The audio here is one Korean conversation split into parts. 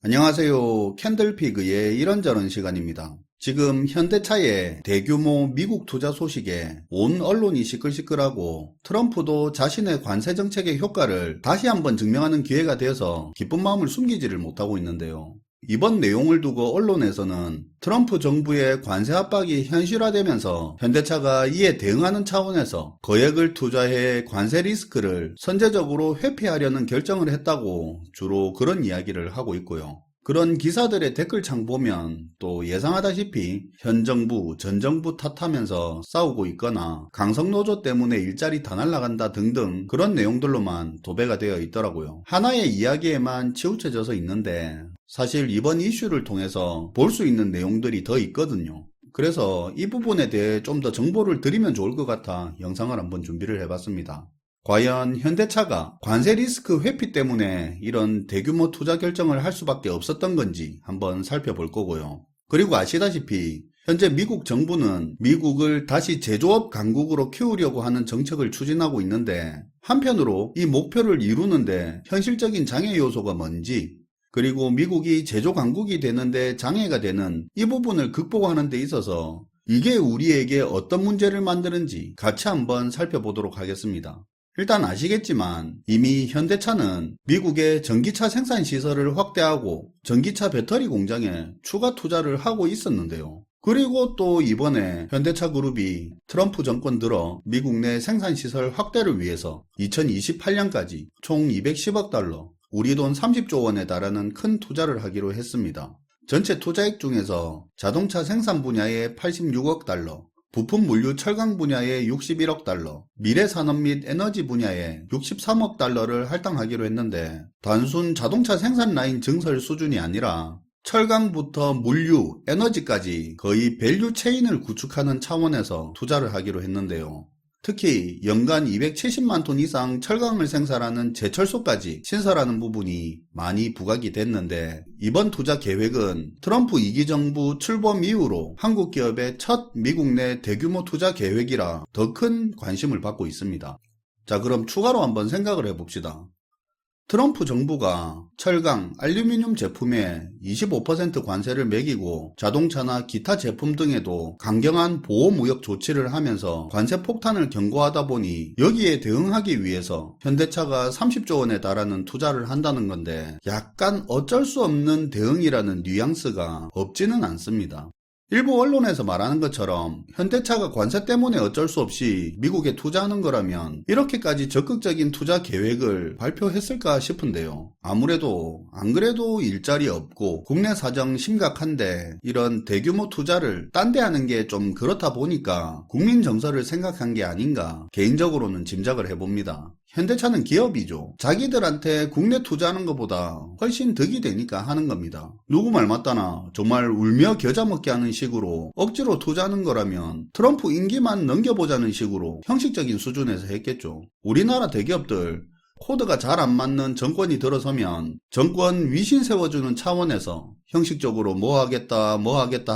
안녕하세요. 캔들피그의 이런저런 시간입니다. 지금 현대차의 대규모 미국 투자 소식에 온 언론이 시끌시끌하고 트럼프도 자신의 관세 정책의 효과를 다시 한번 증명하는 기회가 되어서 기쁜 마음을 숨기지를 못하고 있는데요. 이번 내용을 두고 언론에서는 트럼프 정부의 관세 압박이 현실화되면서 현대차가 이에 대응하는 차원에서 거액을 투자해 관세 리스크를 선제적으로 회피하려는 결정을 했다고 주로 그런 이야기를 하고 있고요. 그런 기사들의 댓글창 보면 또 예상하다시피 현 정부, 전 정부 탓하면서 싸우고 있거나 강성노조 때문에 일자리 다 날라간다 등등 그런 내용들로만 도배가 되어 있더라고요. 하나의 이야기에만 치우쳐져서 있는데 사실 이번 이슈를 통해서 볼 수 있는 내용들이 더 있거든요. 그래서 이 부분에 대해 좀 더 정보를 드리면 좋을 것 같아 영상을 한번 준비를 해봤습니다. 과연 현대차가 관세 리스크 회피 때문에 이런 대규모 투자 결정을 할 수밖에 없었던 건지 한번 살펴볼 거고요. 그리고 아시다시피 현재 미국 정부는 미국을 다시 제조업 강국으로 키우려고 하는 정책을 추진하고 있는데 한편으로 이 목표를 이루는데 현실적인 장애 요소가 뭔지, 그리고 미국이 제조 강국이 되는데 장애가 되는 이 부분을 극복하는 데 있어서 이게 우리에게 어떤 문제를 만드는지 같이 한번 살펴보도록 하겠습니다. 일단 아시겠지만 이미 현대차는 미국의 전기차 생산 시설을 확대하고 전기차 배터리 공장에 추가 투자를 하고 있었는데요. 그리고 또 이번에 현대차 그룹이 트럼프 정권 들어 미국 내 생산 시설 확대를 위해서 2028년까지 총 210억 달러, 우리 돈 30조 원에 달하는 큰 투자를 하기로 했습니다. 전체 투자액 중에서 자동차 생산 분야에 86억 달러, 부품 물류 철강 분야에 61억 달러, 미래 산업 및 에너지 분야에 63억 달러를 할당하기로 했는데 단순 자동차 생산 라인 증설 수준이 아니라 철강부터 물류, 에너지까지 거의 밸류 체인을 구축하는 차원에서 투자를 하기로 했는데요. 특히 연간 270만 톤 이상 철강을 생산하는 제철소까지 신설하는 부분이 많이 부각이 됐는데 이번 투자 계획은 트럼프 2기 정부 출범 이후로 한국 기업의 첫 미국 내 대규모 투자 계획이라 더 큰 관심을 받고 있습니다. 자, 그럼 추가로 한번 생각을 해봅시다. 트럼프 정부가 철강, 알루미늄 제품에 25% 관세를 매기고 자동차나 기타 제품 등에도 강경한 보호무역 조치를 하면서 관세 폭탄을 경고하다 보니 여기에 대응하기 위해서 현대차가 30조 원에 달하는 투자를 한다는 건데 약간 어쩔 수 없는 대응이라는 뉘앙스가 없지는 않습니다. 일부 언론에서 말하는 것처럼 현대차가 관세 때문에 어쩔 수 없이 미국에 투자하는 거라면 이렇게까지 적극적인 투자 계획을 발표했을까 싶은데요. 아무래도 안 그래도 일자리 없고 국내 사정 심각한데 이런 대규모 투자를 딴 데 하는 게 좀 그렇다 보니까 국민 정서를 생각한 게 아닌가 개인적으로는 짐작을 해봅니다. 현대차는 기업이죠. 자기들한테 국내 투자하는 것보다 훨씬 득이 되니까 하는 겁니다. 누구 말 맞다나 정말 울며 겨자 먹게 하는 식으로 억지로 투자하는 거라면 트럼프 임기만 넘겨보자는 식으로 형식적인 수준에서 했겠죠. 우리나라 대기업들 코드가 잘 안 맞는 정권이 들어서면 정권 위신 세워주는 차원에서 형식적으로 뭐 하겠다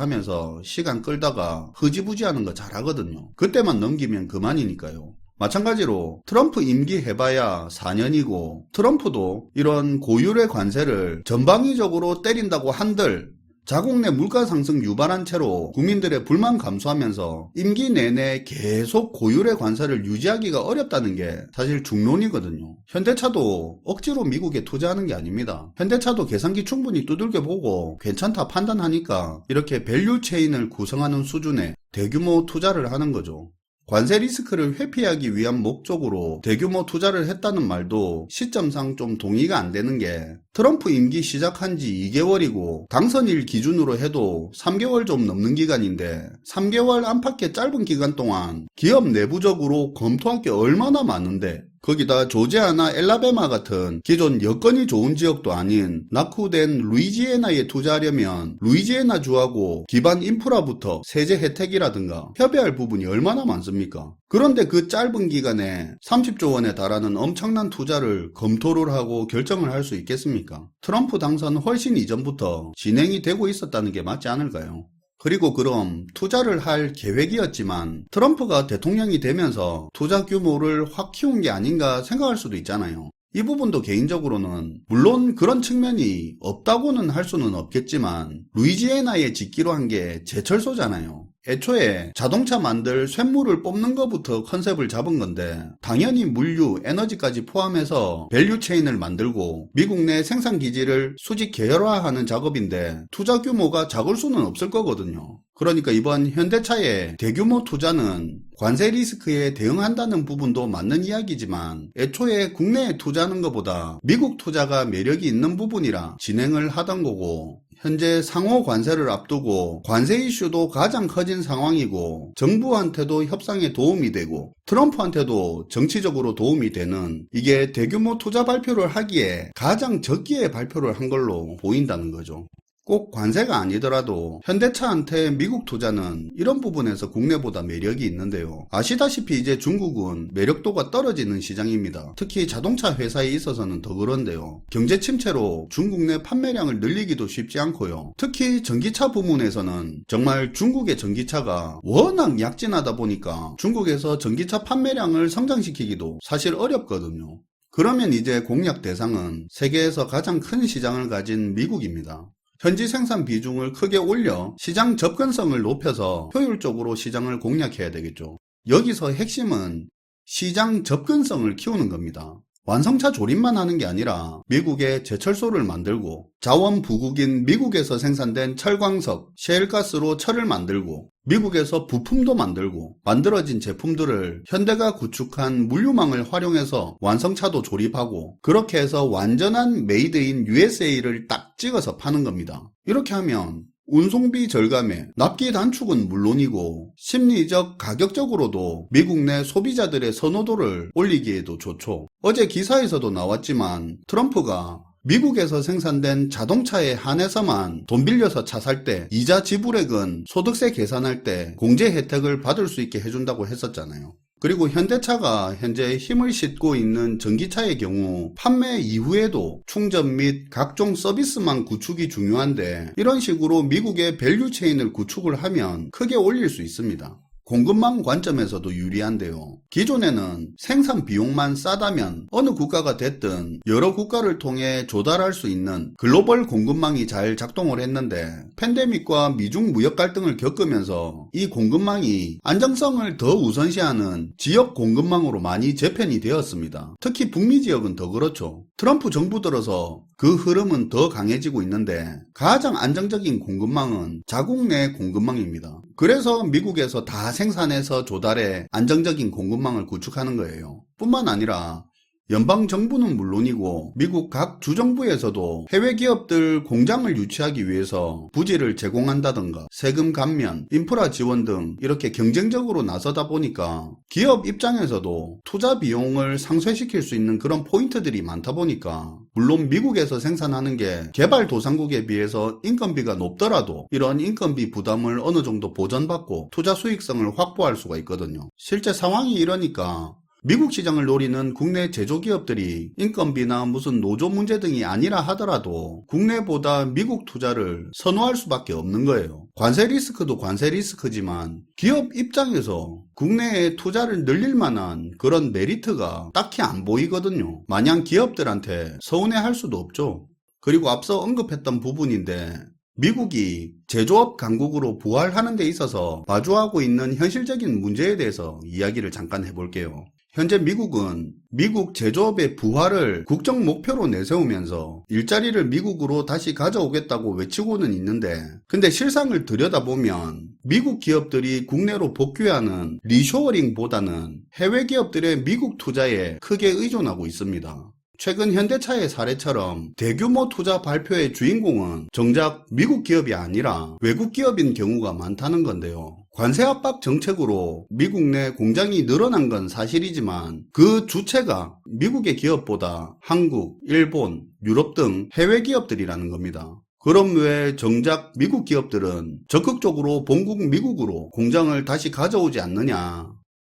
하면서 시간 끌다가 흐지부지 하는 거 잘하거든요. 그때만 넘기면 그만이니까요. 마찬가지로 트럼프 임기 해봐야 4년이고 트럼프도 이런 고율의 관세를 전방위적으로 때린다고 한들 자국 내 물가 상승 유발한 채로 국민들의 불만 감수하면서 임기 내내 계속 고율의 관세를 유지하기가 어렵다는 게 사실 중론이거든요. 현대차도 억지로 미국에 투자하는 게 아닙니다. 현대차도 계산기 충분히 두들겨 보고 괜찮다 판단하니까 이렇게 밸류 체인을 구성하는 수준의 대규모 투자를 하는 거죠. 관세 리스크를 회피하기 위한 목적으로 대규모 투자를 했다는 말도 시점상 좀 동의가 안 되는 게 트럼프 임기 시작한 지 2개월이고 당선일 기준으로 해도 3개월 좀 넘는 기간인데 3개월 안팎의 짧은 기간 동안 기업 내부적으로 검토할 게 얼마나 많은데 거기다 조지아나 엘라베마 같은 기존 여건이 좋은 지역도 아닌 낙후된 루이지애나에 투자하려면 루이지애나 주하고 기반 인프라부터 세제 혜택이라든가 협의할 부분이 얼마나 많습니까? 그런데 그 짧은 기간에 30조 원에 달하는 엄청난 투자를 검토를 하고 결정을 할 수 있겠습니까? 트럼프 당선 훨씬 이전부터 진행이 되고 있었다는 게 맞지 않을까요? 그리고 그럼 투자를 할 계획이었지만 트럼프가 대통령이 되면서 투자 규모를 확 키운 게 아닌가 생각할 수도 있잖아요. 이 부분도 개인적으로는 물론 그런 측면이 없다고는 할 수는 없겠지만 루이지애나에 짓기로 한 게 제철소잖아요. 애초에 자동차 만들 쇳물을 뽑는 것부터 컨셉을 잡은 건데 당연히 물류, 에너지까지 포함해서 밸류체인을 만들고 미국 내 생산기지를 수직 계열화하는 작업인데 투자 규모가 작을 수는 없을 거거든요. 그러니까 이번 현대차의 대규모 투자는 관세 리스크에 대응한다는 부분도 맞는 이야기지만 애초에 국내에 투자하는 것보다 미국 투자가 매력이 있는 부분이라 진행을 하던 거고 현재 상호 관세를 앞두고 관세 이슈도 가장 커진 상황이고 정부한테도 협상에 도움이 되고 트럼프한테도 정치적으로 도움이 되는 이게 대규모 투자 발표를 하기에 가장 적기에 발표를 한 걸로 보인다는 거죠. 꼭 관세가 아니더라도 현대차한테 미국 투자는 이런 부분에서 국내보다 매력이 있는데요. 아시다시피 이제 중국은 매력도가 떨어지는 시장입니다. 특히 자동차 회사에 있어서는 더 그런데요. 경제 침체로 중국 내 판매량을 늘리기도 쉽지 않고요. 특히 전기차 부문에서는 정말 중국의 전기차가 워낙 약진하다 보니까 중국에서 전기차 판매량을 성장시키기도 사실 어렵거든요. 그러면 이제 공략 대상은 세계에서 가장 큰 시장을 가진 미국입니다. 현지 생산 비중을 크게 올려 시장 접근성을 높여서 효율적으로 시장을 공략해야 되겠죠. 여기서 핵심은 시장 접근성을 키우는 겁니다. 완성차 조립만 하는 게 아니라 미국에 제철소를 만들고 자원 부국인 미국에서 생산된 철광석, 셰일가스로 철을 만들고 미국에서 부품도 만들고 만들어진 제품들을 현대가 구축한 물류망을 활용해서 완성차도 조립하고 그렇게 해서 완전한 메이드 인 USA를 딱 찍어서 파는 겁니다. 이렇게 하면 운송비 절감에 납기 단축은 물론이고 심리적 가격적으로도 미국 내 소비자들의 선호도를 올리기에도 좋죠. 어제 기사에서도 나왔지만 트럼프가 미국에서 생산된 자동차에 한해서만 돈 빌려서 차 살 때 이자 지불액은 소득세 계산할 때 공제 혜택을 받을 수 있게 해준다고 했었잖아요. 그리고 현대차가 현재 힘을 싣고 있는 전기차의 경우 판매 이후에도 충전 및 각종 서비스망 구축이 중요한데 이런 식으로 미국의 밸류체인을 구축을 하면 크게 올릴 수 있습니다. 공급망 관점에서도 유리한데요. 기존에는 생산 비용만 싸다면 어느 국가가 됐든 여러 국가를 통해 조달할 수 있는 글로벌 공급망이 잘 작동을 했는데 팬데믹과 미중 무역 갈등을 겪으면서 이 공급망이 안정성을 더 우선시하는 지역 공급망으로 많이 재편이 되었습니다. 특히 북미 지역은 더 그렇죠. 트럼프 정부 들어서 그 흐름은 더 강해지고 있는데 가장 안정적인 공급망은 자국 내 공급망입니다. 그래서 미국에서 다 생산해서 조달해 안정적인 공급망을 구축하는 거예요. 뿐만 아니라 연방정부는 물론이고 미국 각 주정부에서도 해외 기업들 공장을 유치하기 위해서 부지를 제공한다던가 세금 감면, 인프라 지원 등 이렇게 경쟁적으로 나서다 보니까 기업 입장에서도 투자 비용을 상쇄시킬 수 있는 그런 포인트들이 많다 보니까 물론 미국에서 생산하는 게 개발도상국에 비해서 인건비가 높더라도 이런 인건비 부담을 어느 정도 보전받고 투자 수익성을 확보할 수가 있거든요. 실제 상황이 이러니까 미국 시장을 노리는 국내 제조기업들이 인건비나 무슨 노조 문제 등이 아니라 하더라도 국내보다 미국 투자를 선호할 수밖에 없는 거예요. 관세 리스크도 관세 리스크지만 기업 입장에서 국내에 투자를 늘릴 만한 그런 메리트가 딱히 안 보이거든요. 마냥 기업들한테 서운해할 수도 없죠. 그리고 앞서 언급했던 부분인데 미국이 제조업 강국으로 부활하는 데 있어서 마주하고 있는 현실적인 문제에 대해서 이야기를 잠깐 해볼게요. 현재 미국은 미국 제조업의 부활을 국정 목표로 내세우면서 일자리를 미국으로 다시 가져오겠다고 외치고는 있는데 근데 실상을 들여다보면 미국 기업들이 국내로 복귀하는 리쇼어링보다는 해외 기업들의 미국 투자에 크게 의존하고 있습니다. 최근 현대차의 사례처럼 대규모 투자 발표의 주인공은 정작 미국 기업이 아니라 외국 기업인 경우가 많다는 건데요. 관세 압박 정책으로 미국 내 공장이 늘어난 건 사실이지만 그 주체가 미국의 기업보다 한국, 일본, 유럽 등 해외 기업들이라는 겁니다. 그럼 왜 정작 미국 기업들은 적극적으로 본국 미국으로 공장을 다시 가져오지 않느냐?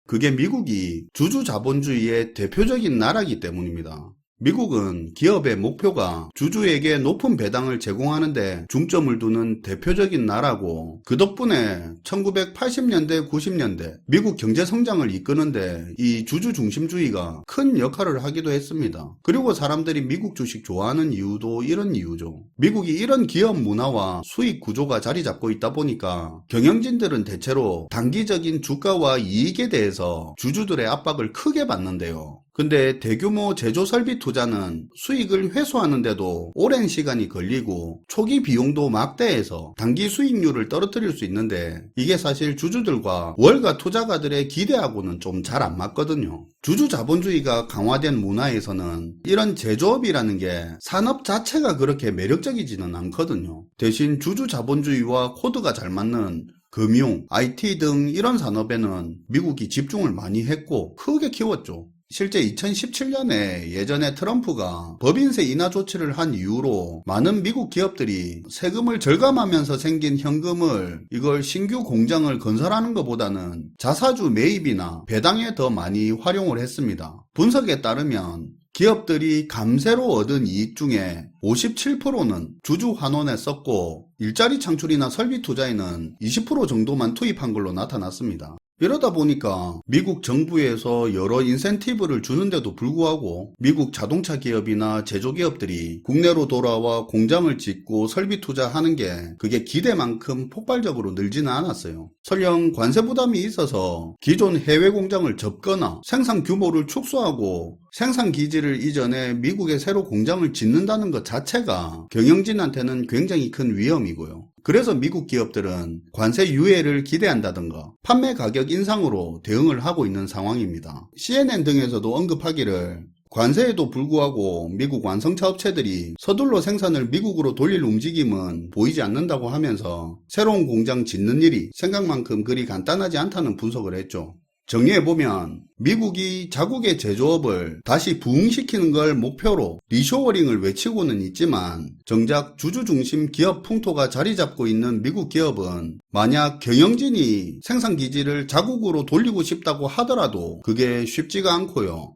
그게 미국이 주주자본주의의 대표적인 나라이기 때문입니다. 미국은 기업의 목표가 주주에게 높은 배당을 제공하는데 중점을 두는 대표적인 나라고, 그 덕분에 1980년대, 90년대 미국 경제 성장을 이끄는데 이 주주 중심주의가 큰 역할을 하기도 했습니다. 그리고 사람들이 미국 주식 좋아하는 이유도 이런 이유죠. 미국이 이런 기업 문화와 수익 구조가 자리 잡고 있다 보니까 경영진들은 대체로 단기적인 주가와 이익에 대해서 주주들의 압박을 크게 받는데요. 근데 대규모 제조 설비 투자는 수익을 회수하는데도 오랜 시간이 걸리고 초기 비용도 막대해서 단기 수익률을 떨어뜨릴 수 있는데, 이게 사실 주주들과 월가 투자가들의 기대하고는 좀 잘 안 맞거든요. 주주 자본주의가 강화된 문화에서는 이런 제조업이라는 게 산업 자체가 그렇게 매력적이지는 않거든요. 대신 주주 자본주의와 코드가 잘 맞는 금융, IT 등 이런 산업에는 미국이 집중을 많이 했고 크게 키웠죠. 실제 2017년에 예전에 트럼프가 법인세 인하 조치를 한 이후로 많은 미국 기업들이 세금을 절감하면서 생긴 현금을 이걸 신규 공장을 건설하는 것보다는 자사주 매입이나 배당에 더 많이 활용을 했습니다. 분석에 따르면 기업들이 감세로 얻은 이익 중에 57%는 주주 환원에 썼고, 일자리 창출이나 설비 투자에는 20% 정도만 투입한 걸로 나타났습니다. 이러다 보니까 미국 정부에서 여러 인센티브를 주는데도 불구하고 미국 자동차 기업이나 제조기업들이 국내로 돌아와 공장을 짓고 설비 투자하는 게 그게 기대만큼 폭발적으로 늘지는 않았어요. 설령 관세 부담이 있어서 기존 해외 공장을 접거나 생산 규모를 축소하고 생산 기지를 이전해 미국에 새로 공장을 짓는다는 것 자체가 경영진한테는 굉장히 큰 위험이고요. 그래서 미국 기업들은 관세 유예를 기대한다든가 판매 가격 인상으로 대응을 하고 있는 상황입니다. CNN 등에서도 언급하기를 관세에도 불구하고 미국 완성차 업체들이 서둘러 생산을 미국으로 돌릴 움직임은 보이지 않는다고 하면서 새로운 공장 짓는 일이 생각만큼 그리 간단하지 않다는 분석을 했죠. 정리해보면 미국이 자국의 제조업을 다시 부흥시키는 걸 목표로 리쇼어링을 외치고는 있지만, 정작 주주중심 기업 풍토가 자리 잡고 있는 미국 기업은 만약 경영진이 생산기지를 자국으로 돌리고 싶다고 하더라도 그게 쉽지가 않고요.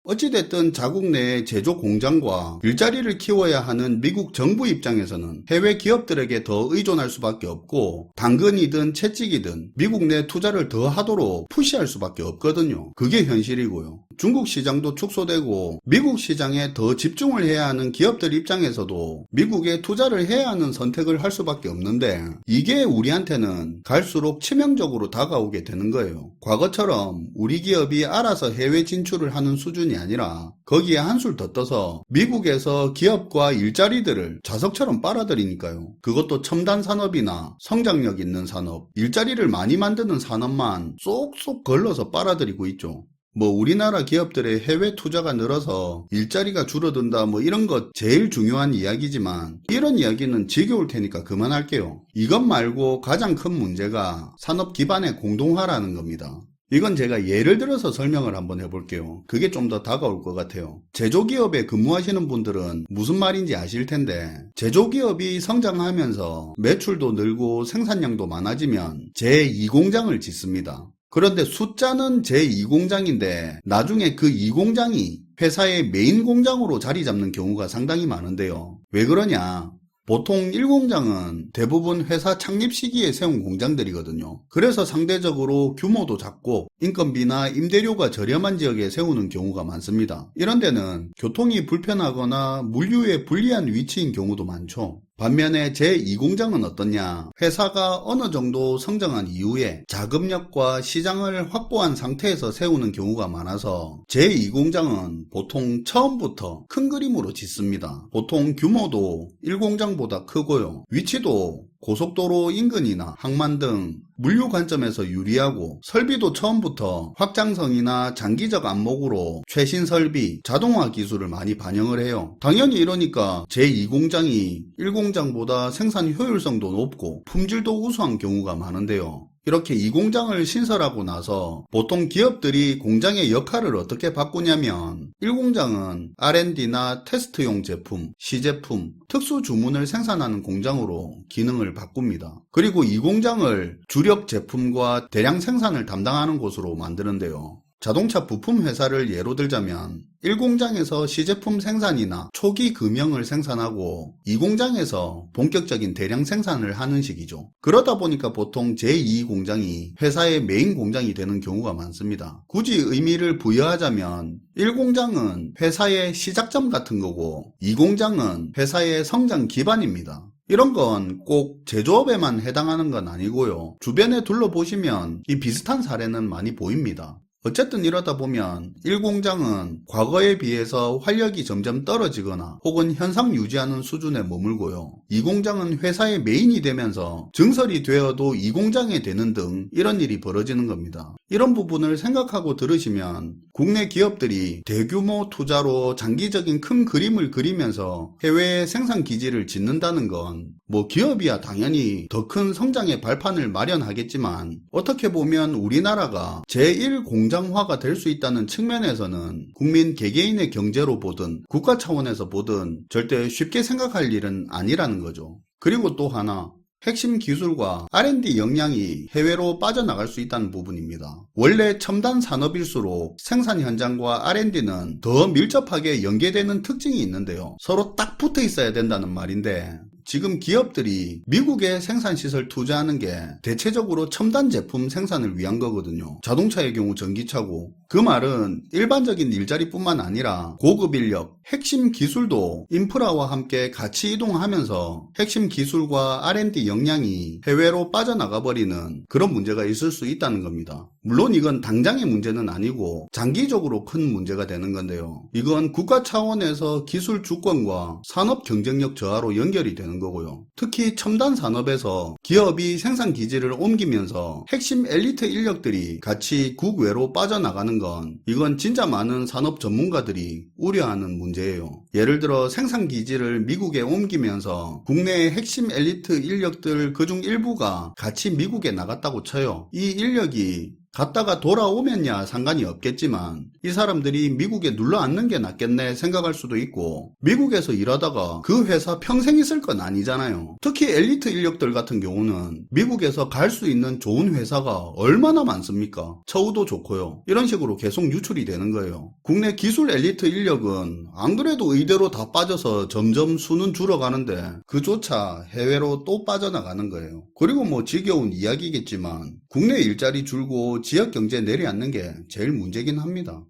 어찌됐든 자국 내의 제조 공장과 일자리를 키워야 하는 미국 정부 입장에서는 해외 기업들에게 더 의존할 수밖에 없고, 당근이든 채찍이든 미국 내 투자를 더 하도록 푸시할 수밖에 없거든요. 그게 현실이고요. 중국 시장도 축소되고 미국 시장에 더 집중을 해야 하는 기업들 입장에서도 미국에 투자를 해야 하는 선택을 할 수밖에 없는데, 이게 우리한테는 갈수록 치명적으로 다가오게 되는 거예요. 과거처럼 우리 기업이 알아서 해외 진출을 하는 수준이 아니라 거기에 한술 더 떠서 미국에서 기업과 일자리들을 자석처럼 빨아들이니까요. 그것도 첨단 산업이나 성장력 있는 산업, 일자리를 많이 만드는 산업만 쏙쏙 걸러서 빨아들이고 있죠. 우리나라 기업들의 해외 투자가 늘어서 일자리가 줄어든다 이런 것 제일 중요한 이야기지만, 이런 이야기는 지겨울 테니까 그만할게요. 이것 말고 가장 큰 문제가 산업 기반의 공동화라는 겁니다. 이건 제가 예를 들어서 설명을 한번 해볼게요. 그게 좀 더 다가올 것 같아요. 제조기업에 근무하시는 분들은 무슨 말인지 아실 텐데, 제조기업이 성장하면서 매출도 늘고 생산량도 많아지면 제2공장을 짓습니다. 그런데 숫자는 제2공장인데 나중에 그 2공장이 회사의 메인 공장으로 자리 잡는 경우가 상당히 많은데요. 왜 그러냐? 보통 1공장은 대부분 회사 창립 시기에 세운 공장들이거든요. 그래서 상대적으로 규모도 작고 인건비나 임대료가 저렴한 지역에 세우는 경우가 많습니다. 이런 데는 교통이 불편하거나 물류에 불리한 위치인 경우도 많죠. 반면에 제2공장은 어떠냐? 회사가 어느 정도 성장한 이후에 자금력과 시장을 확보한 상태에서 세우는 경우가 많아서 제2공장은 보통 처음부터 큰 그림으로 짓습니다. 보통 규모도 1공장보다 크고요. 위치도 고속도로 인근이나 항만 등 물류 관점에서 유리하고, 설비도 처음부터 확장성이나 장기적 안목으로 최신 설비, 자동화 기술을 많이 반영을 해요. 당연히 이러니까 제2공장이 1공장보다 생산 효율성도 높고 품질도 우수한 경우가 많은데요. 이렇게 2공장을 신설하고 나서 보통 기업들이 공장의 역할을 어떻게 바꾸냐면, 1공장은 R&D나 테스트용 제품, 시제품, 특수 주문을 생산하는 공장으로 기능을 바꿉니다. 그리고 2공장을 주력 제품과 대량 생산을 담당하는 곳으로 만드는데요. 자동차 부품 회사를 예로 들자면 1공장에서 시제품 생산이나 초기 금형을 생산하고 2공장에서 본격적인 대량 생산을 하는 식이죠. 그러다 보니까 보통 제2공장이 회사의 메인 공장이 되는 경우가 많습니다. 굳이 의미를 부여하자면 1공장은 회사의 시작점 같은 거고 2공장은 회사의 성장 기반입니다. 이런 건 꼭 제조업에만 해당하는 건 아니고요. 주변에 둘러보시면 이 비슷한 사례는 많이 보입니다. 어쨌든 이러다 보면 1공장은 과거에 비해서 활력이 점점 떨어지거나 혹은 현상 유지하는 수준에 머물고요. 2공장은 회사의 메인이 되면서 증설이 되어도 2공장에 되는 등 이런 일이 벌어지는 겁니다. 이런 부분을 생각하고 들으시면 국내 기업들이 대규모 투자로 장기적인 큰 그림을 그리면서 해외에 생산 기지를 짓는다는 건 기업이야 당연히 더 큰 성장의 발판을 마련하겠지만 어떻게 보면 우리나라가 제1공장화가 될 수 있다는 측면에서는 국민 개개인의 경제로 보든 국가 차원에서 보든 절대 쉽게 생각할 일은 아니라는 거죠. 그리고 또 하나, 핵심 기술과 R&D 역량이 해외로 빠져나갈 수 있다는 부분입니다. 원래 첨단 산업일수록 생산 현장과 R&D는 더 밀접하게 연계되는 특징이 있는데요. 서로 딱 붙어 있어야 된다는 말인데 지금 기업들이 미국에 생산시설 투자하는 게 대체적으로 첨단 제품 생산을 위한 거거든요. 자동차의 경우 전기차고, 그 말은 일반적인 일자리뿐만 아니라 고급 인력, 핵심 기술도 인프라와 함께 같이 이동하면서 핵심 기술과 R&D 역량이 해외로 빠져나가버리는 그런 문제가 있을 수 있다는 겁니다. 물론 이건 당장의 문제는 아니고 장기적으로 큰 문제가 되는 건데요. 이건 국가 차원에서 기술 주권과 산업 경쟁력 저하로 연결이 되는 거고요. 특히 첨단 산업에서 기업이 생산 기지를 옮기면서 핵심 엘리트 인력들이 같이 국외로 빠져나가는 건 이건 진짜 많은 산업 전문가들이 우려하는 문제예요. 예를 들어 생산 기지를 미국에 옮기면서 국내의 핵심 엘리트 인력들 그중 일부가 같이 미국에 나갔다고 쳐요. 이 인력이 갔다가 돌아오면야 상관이 없겠지만 이 사람들이 미국에 눌러앉는 게 낫겠네 생각할 수도 있고, 미국에서 일하다가 그 회사 평생 있을 건 아니잖아요. 특히 엘리트 인력들 같은 경우는 미국에서 갈 수 있는 좋은 회사가 얼마나 많습니까? 처우도 좋고요. 이런 식으로 계속 유출이 되는 거예요. 국내 기술 엘리트 인력은 안 그래도 의대로 다 빠져서 점점 수는 줄어가는데 그조차 해외로 또 빠져나가는 거예요. 그리고 지겨운 이야기겠지만 국내 일자리 줄고 지역 경제 내려앉는 게 제일 문제긴 합니다.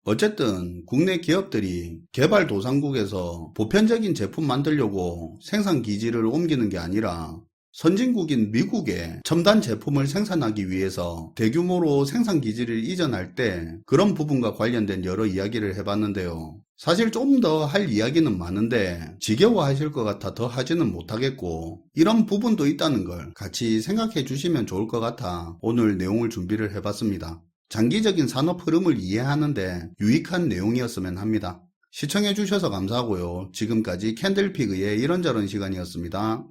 어쨌든 국내 기업들이 개발도상국에서 보편적인 제품 만들려고 생산 기지를 옮기는 게 아니라 선진국인 미국에 첨단 제품을 생산하기 위해서 대규모로 생산 기지를 이전할 때 그런 부분과 관련된 여러 이야기를 해봤는데요. 사실 좀 더 할 이야기는 많은데 지겨워하실 것 같아 더 하지는 못하겠고, 이런 부분도 있다는 걸 같이 생각해 주시면 좋을 것 같아 오늘 내용을 준비를 해봤습니다. 장기적인 산업 흐름을 이해하는데 유익한 내용이었으면 합니다. 시청해 주셔서 감사하고요. 지금까지 캔들피그의 이런저런 시간이었습니다.